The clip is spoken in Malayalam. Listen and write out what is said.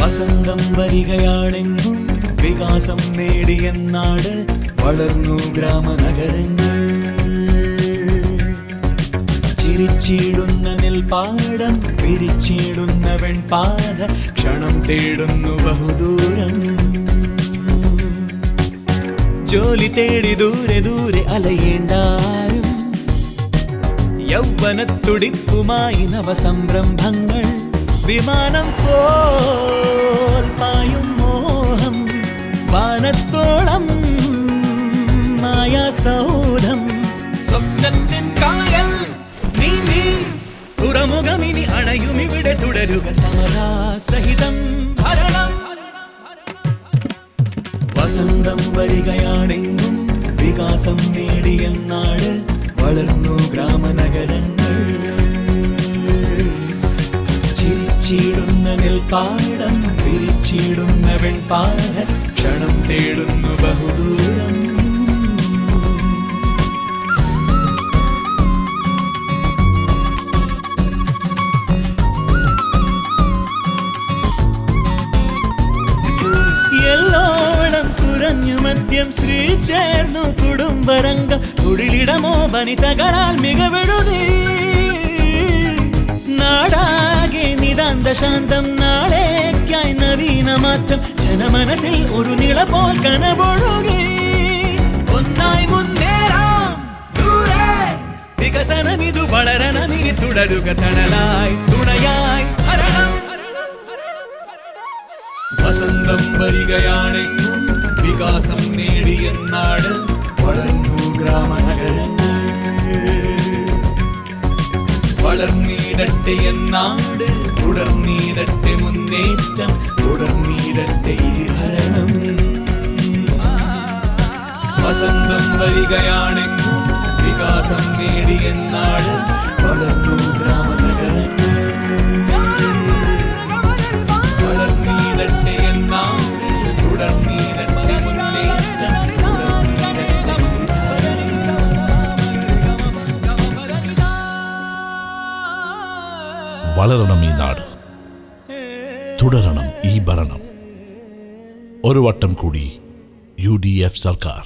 വസന്തം വരികയാണെങ്ങും വികാസം നേടിയെന്നാട് വളർന്നു ഗ്രാമനഗരങ്ങൾ ചിരിച്ചിടുന്ന നെൽപ്പാടം പിരിച്ചിടുന്ന വെൺപാത ക്ഷണം തേടുന്നു ബഹുദൂരം ജോലി തേടി ദൂരെ ദൂരെ അലയേണ്ടാരും യൗവനത്തുടിപ്പുമായി നവസംരംഭങ്ങൾ വിമാനം പോൽ പായും മോഹം വാനത്തോളം മായാസൗധം സ്വപ്നത്തിൻ കായൽ നീന്തി തുറമുഖമിനി അണയുമിവിടെ തുടരുക സമരാസഹിതം ഭരണം വസന്തം വരികയാണെങ്ങും വികാസം നേടിയെന്നാട് വളർന്നു ഗ്രാമനഗരങ്ങൾ ചിരിച്ചിടുന്ന നെൽപ്പാടം പിരിച്ചിടുന്ന വെൺപാത ക്ഷണം തേടുന്നു ബഹുദൂരം എല്ലോളം കുറഞ്ഞു മദ്യം ശ്രീ ചേർന്നു കുടുംബരംഗം തൊഴിലിടമോ വനിതകളാൽ മികവെഴുതി നാടാകെ നിതാന്ത ശാന്തം നാളേക്കായി നവീന മാറ്റം ജനമനസ്സിൽ ഒരു നിള പോൽ കനപൊഴുകി ഒന്നായി മുന്നേറാം ദൂരെ വികസനമിതു വളരണമിനി തുടരുക തണലായി തുണയായി വസന്തം വരികയാണെങ്ങും വികാസം നേടിയെന്നാട് വളർന്നു ഗ്രാമനഗരങ്ങൾ വളർന്നിടട്ടെ എന്നാട് തുടർന്നിടട്ടെ മുന്നേറ്റം തുടർന്നിടട്ടെ ഈ ഭരണം വസന്തം വരികയാണെങ്ങും വികാസം നേടിയെന്നാട് വളർന്നു ഗ്രാമനഗരങ്ങൾ വളർന്നിടട്ടെ എന്നാട് തുടർന്നിടട്ടെ മുന്നേറ്റം വളരണം ഈ നാട്, തുടരണം ഈ ഭരണം. ഒരു വട്ടം കൂടി UDF സർക്കാർ.